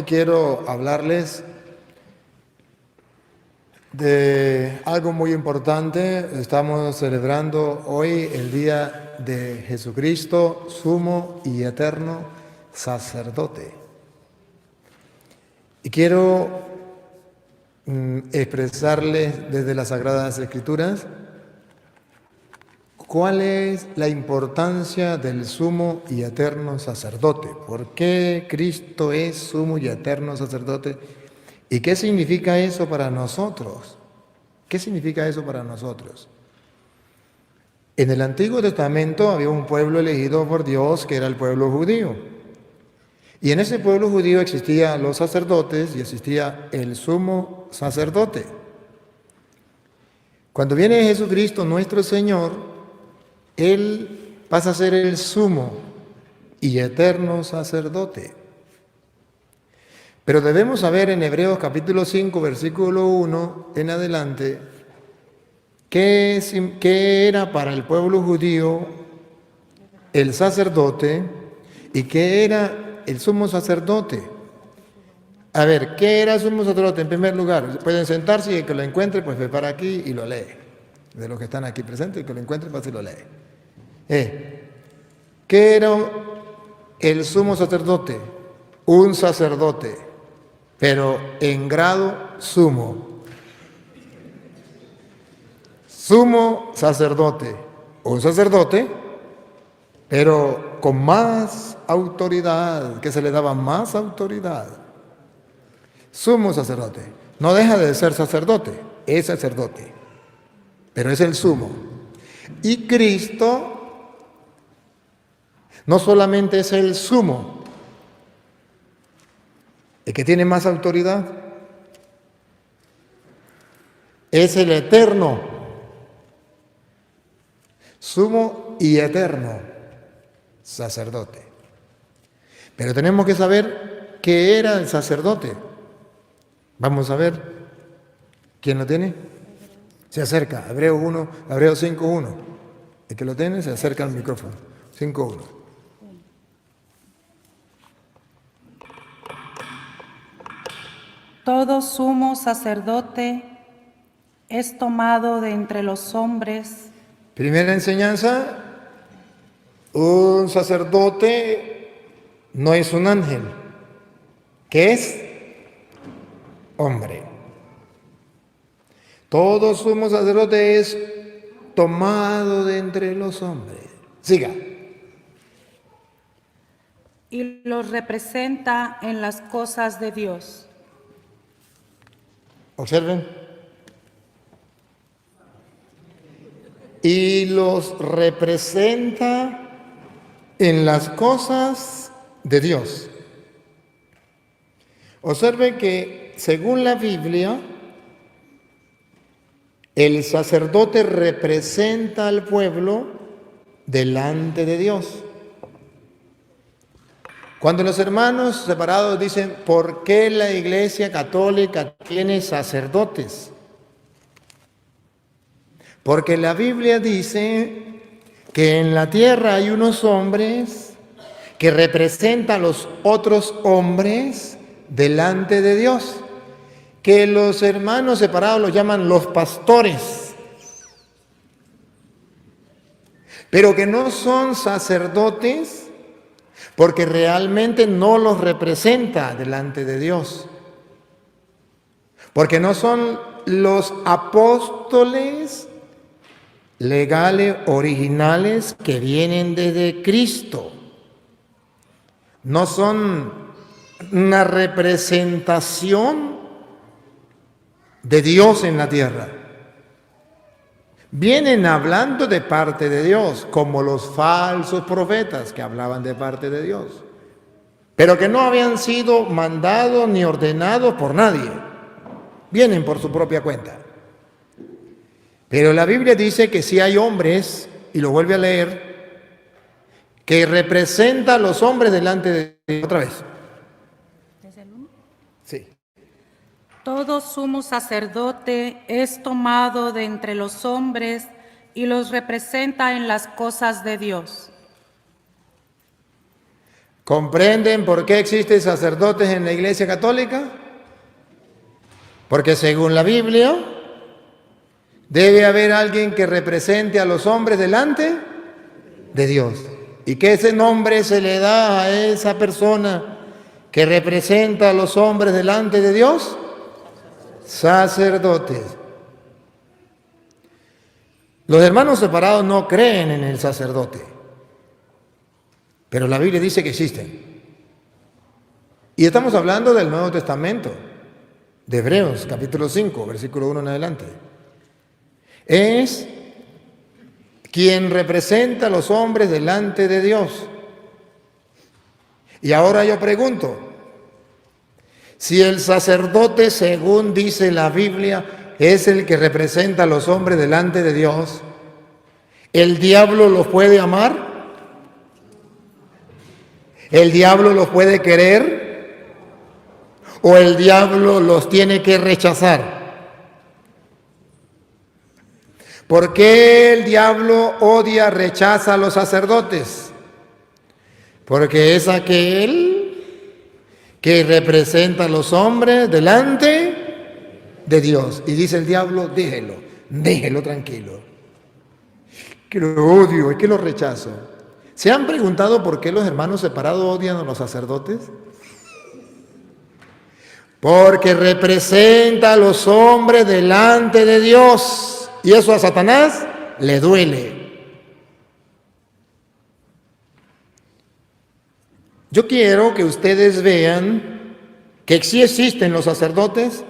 Hoy quiero hablarles de algo muy importante. Estamos celebrando hoy el día de Jesucristo, sumo y eterno sacerdote. Y quiero expresarles desde las Sagradas Escrituras cuál es la importancia del sumo y eterno sacerdote. ¿Por qué Cristo es sumo y eterno sacerdote? ¿Y qué significa eso para nosotros? ¿Qué significa eso para nosotros? En el Antiguo Testamento había un pueblo elegido por Dios que era el pueblo judío. Y en ese pueblo judío existían los sacerdotes y existía el sumo sacerdote. Cuando viene Jesucristo, nuestro Señor, Él pasa a ser el sumo y eterno sacerdote. Pero debemos saber en Hebreos capítulo 5, versículo 1 en adelante, qué era para el pueblo judío el sacerdote y qué era el sumo sacerdote. A ver, ¿qué era el sumo sacerdote? En primer lugar, pueden sentarse y el que lo encuentre, pues ve para aquí y lo lee. De los que están aquí presentes, el que lo encuentre, pues y lo lee. ¿Qué era el sumo sacerdote? Un sacerdote, pero en grado sumo. Sumo sacerdote, un sacerdote, pero con más autoridad, que se le daba más autoridad. Sumo sacerdote, no deja de ser sacerdote, es sacerdote, pero es el sumo. Y Cristo no solamente es el sumo, el que tiene más autoridad, es el eterno, sumo y eterno sacerdote. Pero tenemos que saber qué era el sacerdote. Vamos a ver, ¿quién lo tiene? Se acerca, Hebreos 5.1. El que lo tiene se acerca al micrófono. 5.1. Todo sumo sacerdote es tomado de entre los hombres. Primera enseñanza, un sacerdote no es un ángel, que es hombre. Todo sumo sacerdote es tomado de entre los hombres. Siga. Y los representa en las cosas de Dios. Observen. Y los representa en las cosas de Dios. Observen que según la Biblia, el sacerdote representa al pueblo delante de Dios. Cuando los hermanos separados dicen, ¿por qué la Iglesia Católica tiene sacerdotes? Porque la Biblia dice que en la tierra hay unos hombres que representan a los otros hombres delante de Dios, que los hermanos separados los llaman los pastores, pero que no son sacerdotes porque realmente no los representa delante de Dios, porque no son los apóstoles legales originales que vienen desde Cristo, no son una representación de Dios en la tierra. Vienen hablando de parte de Dios, como los falsos profetas que hablaban de parte de Dios, pero que no habían sido mandados ni ordenados por nadie. Vienen por su propia cuenta. Pero la Biblia dice que si hay hombres, y lo vuelve a leer, que representa a los hombres delante de Dios. Otra vez. Sí. Todo sumo sacerdote es tomado de entre los hombres y los representa en las cosas de Dios. ¿Comprenden por qué existen sacerdotes en la Iglesia Católica? Porque según la Biblia, debe haber alguien que represente a los hombres delante de Dios. Y que ese nombre se le da a esa persona que representa a los hombres delante de Dios, sacerdotes. Los hermanos separados no creen en el sacerdote, pero la Biblia dice que existen. Y estamos hablando del Nuevo Testamento, de Hebreos, capítulo 5, versículo 1 en adelante. Es quien representa a los hombres delante de Dios. Y ahora yo pregunto, si el sacerdote, según dice la Biblia, es el que representa a los hombres delante de Dios, ¿el diablo los puede amar? ¿El diablo los puede querer? ¿O el diablo los tiene que rechazar? ¿Por qué el diablo odia, rechaza a los sacerdotes? Porque es aquel que representa a los hombres delante de Dios. Y dice el diablo, déjelo tranquilo. Que lo odio, es que lo rechazo. ¿Se han preguntado por qué los hermanos separados odian a los sacerdotes? Porque representa a los hombres delante de Dios. Y eso a Satanás le duele. Yo quiero que ustedes vean que sí existen los sacerdotes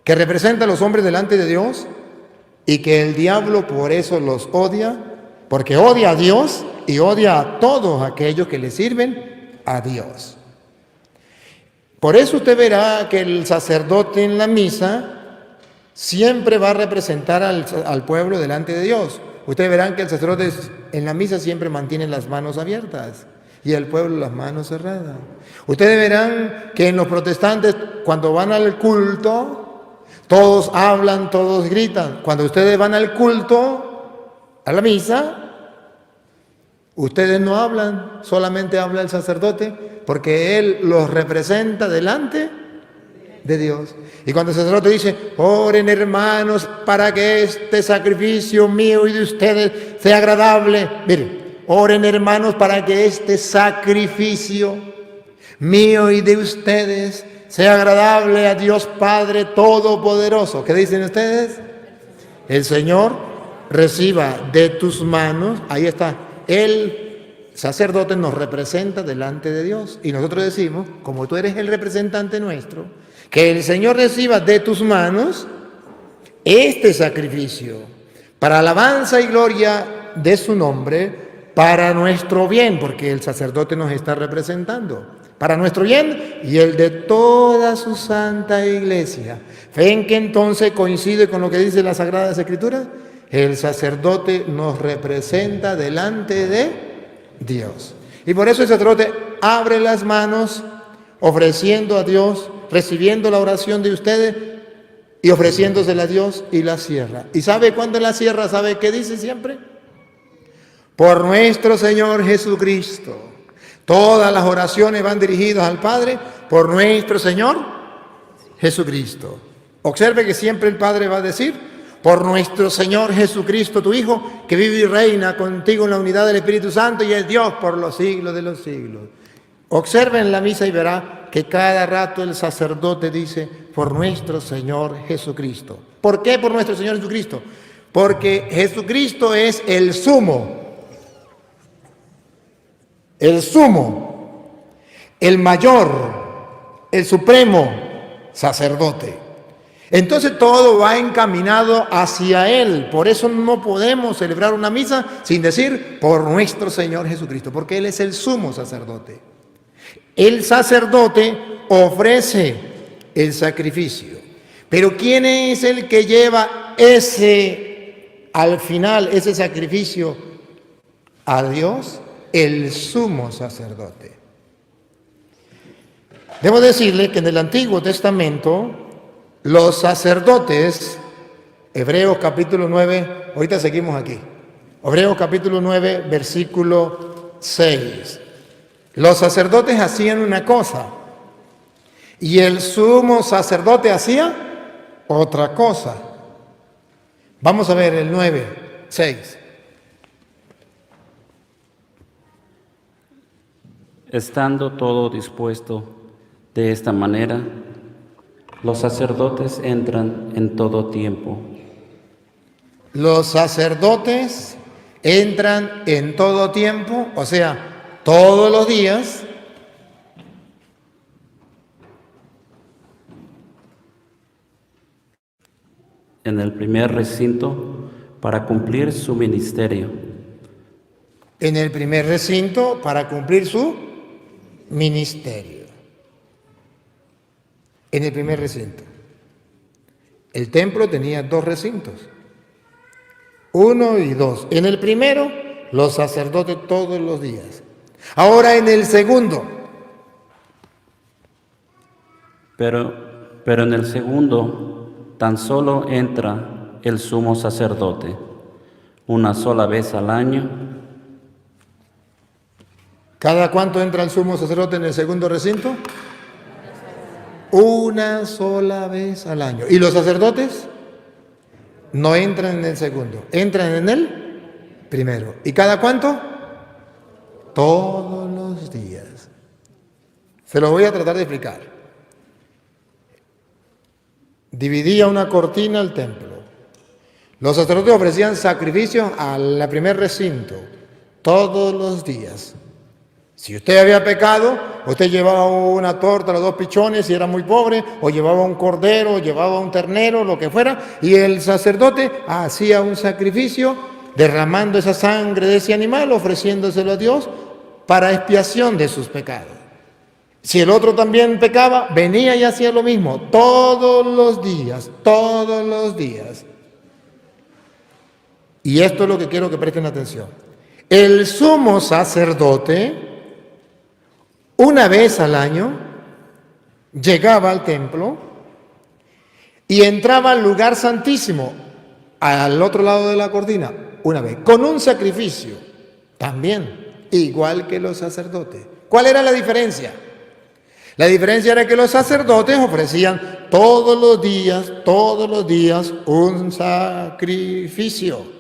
que representan a los hombres delante de Dios y que el diablo por eso los odia, porque odia a Dios y odia a todos aquellos que le sirven a Dios. Por eso usted verá que el sacerdote en la misa siempre va a representar al pueblo delante de Dios. Ustedes verán que el sacerdote en la misa siempre mantiene las manos abiertas y el pueblo las manos cerradas. Ustedes verán que en los protestantes, cuando van al culto, todos hablan, todos gritan. Cuando ustedes van al culto, a la misa, ustedes no hablan, solamente habla el sacerdote, porque él los representa delante de Dios. Y cuando el sacerdote dice, oren hermanos para que este sacrificio mío y de ustedes sea agradable. Miren, oren hermanos para que este sacrificio mío y de ustedes sea agradable a Dios Padre Todopoderoso. ¿Qué dicen ustedes? El Señor reciba de tus manos, ahí está, el sacerdote nos representa delante de Dios. Y nosotros decimos, como tú eres el representante nuestro, que el Señor reciba de tus manos este sacrificio para alabanza y gloria de su nombre, para nuestro bien, porque el sacerdote nos está representando, para nuestro bien y el de toda su santa iglesia. ¿Ven que entonces coincide con lo que dice la Sagrada Escritura? El sacerdote nos representa delante de Dios. Y por eso el sacerdote abre las manos ofreciendo a Dios, recibiendo la oración de ustedes y ofreciéndosela a Dios y la cierra. ¿Y sabe cuándo la cierra? ¿Sabe qué dice siempre? Por nuestro Señor Jesucristo. Todas las oraciones van dirigidas al Padre por nuestro Señor Jesucristo. Observe que siempre el Padre va a decir, por nuestro Señor Jesucristo, tu Hijo, que vive y reina contigo en la unidad del Espíritu Santo y es Dios por los siglos de los siglos. Observen la misa y verá que cada rato el sacerdote dice, por nuestro Señor Jesucristo. ¿Por qué por nuestro Señor Jesucristo? Porque Jesucristo es el sumo, el mayor, el supremo sacerdote. Entonces todo va encaminado hacia Él. Por eso no podemos celebrar una misa sin decir por nuestro Señor Jesucristo, porque Él es el sumo sacerdote. El sacerdote ofrece el sacrificio, pero ¿quién es el que lleva al final ese sacrificio a Dios? El sumo sacerdote. Debo decirle que en el Antiguo Testamento los sacerdotes, Hebreos capítulo 9, ahorita seguimos aquí, Hebreos capítulo 9, versículo 6. Los sacerdotes hacían una cosa y el sumo sacerdote hacía otra cosa. Vamos a ver el 9:6. Estando todo dispuesto de esta manera, los sacerdotes entran en todo tiempo. Los sacerdotes entran en todo tiempo, o sea, todos los días, en el primer recinto para cumplir su ministerio. en el primer recinto para cumplir su ministerio. En el primer recinto. El templo tenía 2 recintos, 1 y 2. En el primero, los sacerdotes todos los días. Ahora en el segundo. Pero en el segundo tan solo entra el sumo sacerdote una sola vez al año. ¿Cada cuánto entra el sumo sacerdote en el segundo recinto? Una sola vez al año. ¿Y los sacerdotes? No entran en el segundo, entran en el primero. ¿Y cada cuánto? Todos los días. Se lo voy a tratar de explicar. Dividía una cortina al templo. Los sacerdotes ofrecían sacrificios al primer recinto todos los días. Si usted había pecado, usted llevaba una torta, los 2 pichones, si era muy pobre, o llevaba un cordero, o llevaba un ternero, lo que fuera, y el sacerdote hacía un sacrificio derramando esa sangre de ese animal, ofreciéndoselo a Dios para expiación de sus pecados. Si el otro también pecaba, venía y hacía lo mismo, todos los días, todos los días. Y esto es lo que quiero que presten atención. El sumo sacerdote, una vez al año, llegaba al templo y entraba al lugar santísimo, al otro lado de la cortina, una vez, con un sacrificio, también, igual que los sacerdotes. ¿Cuál era la diferencia? La diferencia era que los sacerdotes ofrecían todos los días, un sacrificio.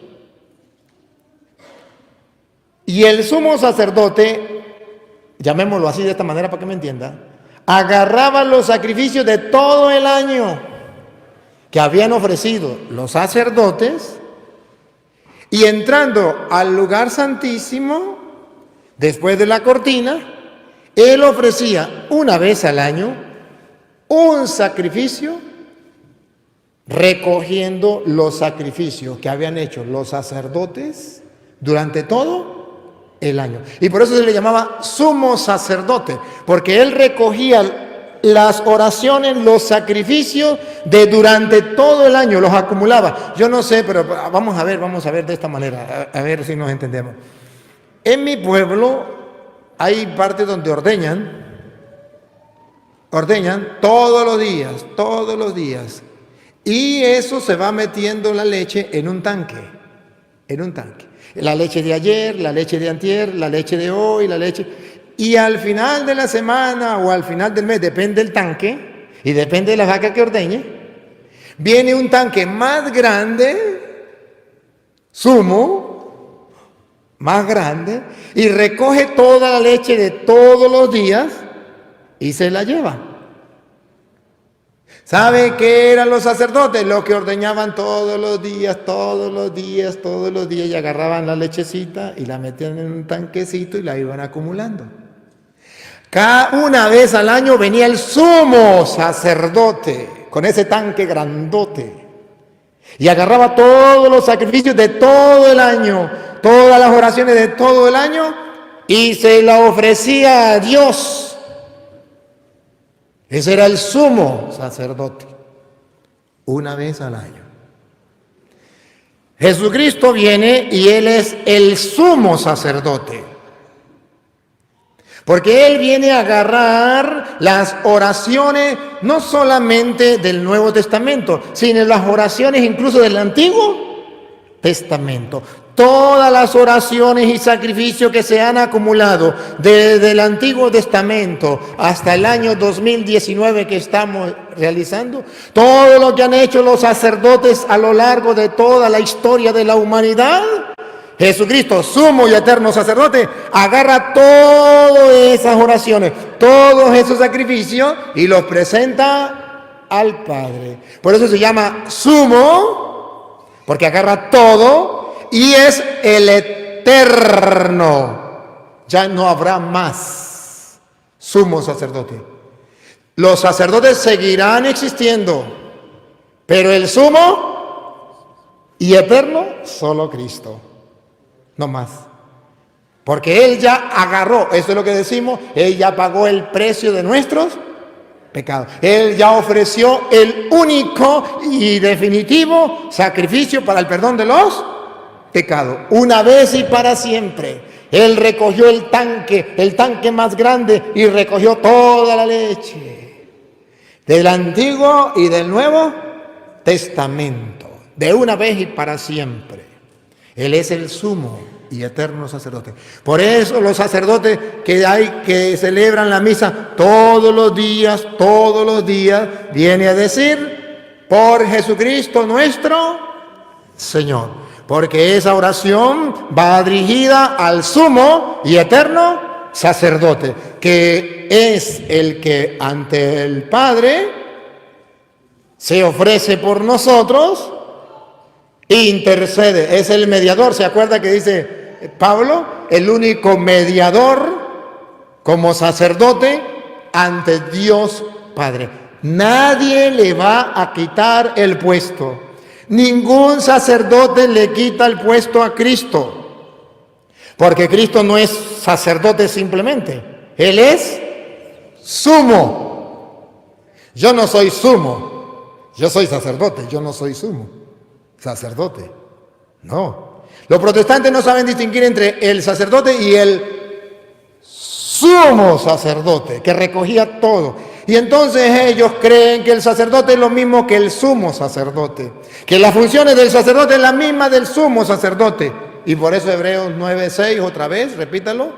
Y el sumo sacerdote, llamémoslo así de esta manera para que me entienda, agarraba los sacrificios de todo el año que habían ofrecido los sacerdotes y entrando al lugar santísimo, después de la cortina, él ofrecía una vez al año un sacrificio recogiendo los sacrificios que habían hecho los sacerdotes durante todo el año. Y por eso se le llamaba sumo sacerdote, porque él recogía las oraciones, los sacrificios de durante todo el año, los acumulaba. Yo no sé, pero vamos a ver de esta manera, a ver si nos entendemos. En mi pueblo hay partes donde ordeñan todos los días. Y eso se va metiendo la leche en un tanque. La leche de ayer, la leche de antier, la leche de hoy, Y al final de la semana o al final del mes, depende del tanque y depende de la vaca que ordeñe, viene un tanque más grande, sumo, más grande, y recoge toda la leche de todos los días y se la lleva. ¿Sabe qué eran los sacerdotes? Los que ordeñaban todos los días, y agarraban la lechecita y la metían en un tanquecito y la iban acumulando. Una vez al año venía el sumo sacerdote con ese tanque grandote y agarraba todos los sacrificios de todo el año, todas las oraciones de todo el año y se la ofrecía a Dios. Ese era el sumo sacerdote, una vez al año. Jesucristo viene y Él es el sumo sacerdote, porque Él viene a agarrar las oraciones no solamente del Nuevo Testamento, sino las oraciones incluso del Antiguo Testamento. Todas las oraciones y sacrificios que se han acumulado desde el Antiguo Testamento hasta el año 2019 que estamos realizando, todo lo que han hecho los sacerdotes a lo largo de toda la historia de la humanidad, Jesucristo, sumo y eterno sacerdote, agarra todas esas oraciones, todos esos sacrificios y los presenta al Padre. Por eso se llama sumo, porque agarra todo y es el eterno. Ya no habrá más sumo sacerdote. Los sacerdotes seguirán existiendo, pero el sumo y eterno, solo Cristo. No más. Porque Él ya agarró, eso es lo que decimos, Él ya pagó el precio de nuestros pecados. Él ya ofreció el único y definitivo sacrificio para el perdón de los pecados. Una vez y para siempre. Él recogió el tanque más grande y recogió toda la leche del Antiguo y del Nuevo Testamento. De una vez y para siempre. Él es el sumo y eterno sacerdote. Por eso los sacerdotes que celebran la misa todos los días, viene a decir, por Jesucristo nuestro Señor. Porque esa oración va dirigida al sumo y eterno sacerdote, que es el que ante el Padre se ofrece por nosotros, intercede, es el mediador. ¿Se acuerda que dice Pablo? El único mediador como sacerdote ante Dios Padre. Nadie le va a quitar el puesto. Ningún sacerdote le quita el puesto a Cristo. Porque Cristo no es sacerdote simplemente. Él es sumo. Yo no soy sumo. Yo soy sacerdote, yo no soy sumo. Sacerdote. No. Los protestantes no saben distinguir entre el sacerdote y el sumo sacerdote, que recogía todo. Y entonces ellos creen que el sacerdote es lo mismo que el sumo sacerdote, que las funciones del sacerdote es la misma del sumo sacerdote. Y por eso Hebreos 9:6, otra vez, repítalo.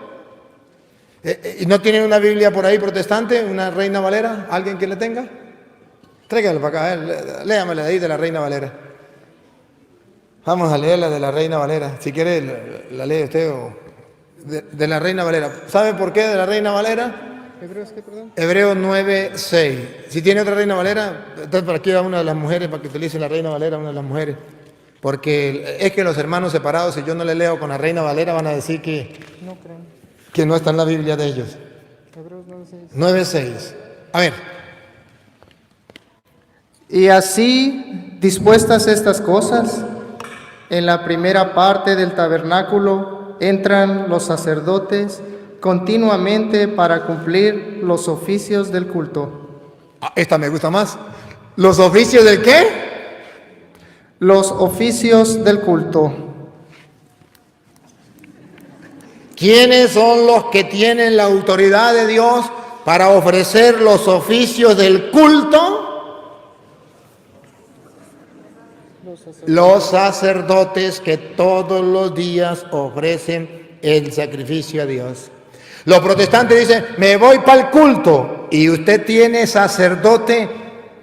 ¿Y no tienen una Biblia por ahí protestante, una Reina Valera? ¿Alguien que le tenga? Tráigalo para acá, léamela ahí de la Reina Valera. Vamos a leer la de la Reina Valera. Si quiere, la lee usted o de la Reina Valera. ¿Sabe por qué de la Reina Valera? ¿Hebreos qué, perdón? Hebreos 9:6. Si tiene otra Reina Valera, entonces por aquí va una de las mujeres para que utilice la Reina Valera, una de las mujeres. Porque es que los hermanos separados, si yo no le leo con la Reina Valera, van a decir que no está en la Biblia de ellos. Hebreos 9:6. 9:6. A ver. Y así, dispuestas estas cosas, en la primera parte del tabernáculo entran los sacerdotes continuamente para cumplir los oficios del culto. Esta me gusta más. ¿Los oficios del qué? Los oficios del culto. ¿Quiénes son los que tienen la autoridad de Dios para ofrecer los oficios del culto? Los sacerdotes que todos los días ofrecen el sacrificio a Dios. Los protestantes dicen, me voy para el culto, y usted tiene sacerdote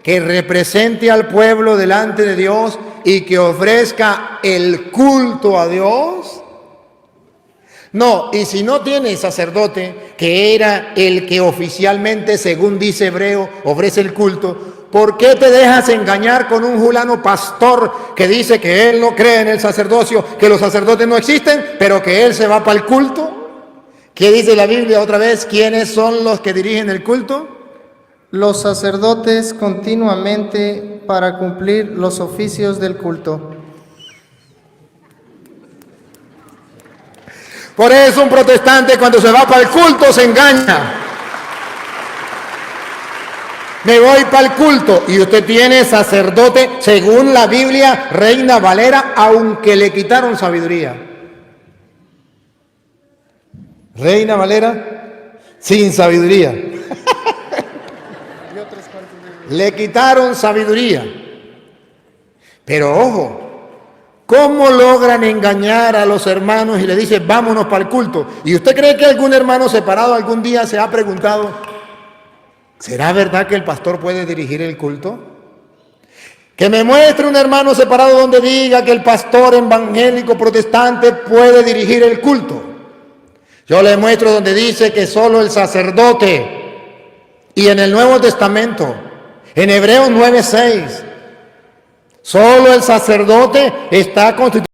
que represente al pueblo delante de Dios y que ofrezca el culto a Dios. No, y si no tiene sacerdote, que era el que oficialmente, según dice Hebreo, ofrece el culto, ¿por qué te dejas engañar con un fulano pastor que dice que él no cree en el sacerdocio, que los sacerdotes no existen, pero que él se va para el culto? ¿Qué dice la Biblia otra vez? ¿Quiénes son los que dirigen el culto? Los sacerdotes continuamente para cumplir los oficios del culto. Por eso un protestante cuando se va para el culto se engaña. Me voy para el culto, y usted tiene sacerdote, según la Biblia, Reina Valera, aunque le quitaron sabiduría. Reina Valera, sin sabiduría. Le quitaron sabiduría. Pero ojo, ¿Cómo logran engañar a los hermanos y le dicen, vámonos para el culto? ¿Y usted cree que algún hermano separado algún día se ha preguntado, ¿será verdad que el pastor puede dirigir el culto? Que me muestre un hermano separado donde diga que el pastor evangélico protestante puede dirigir el culto. Yo le muestro donde dice que solo el sacerdote, y en el Nuevo Testamento, en Hebreos 9:6, solo el sacerdote está constituido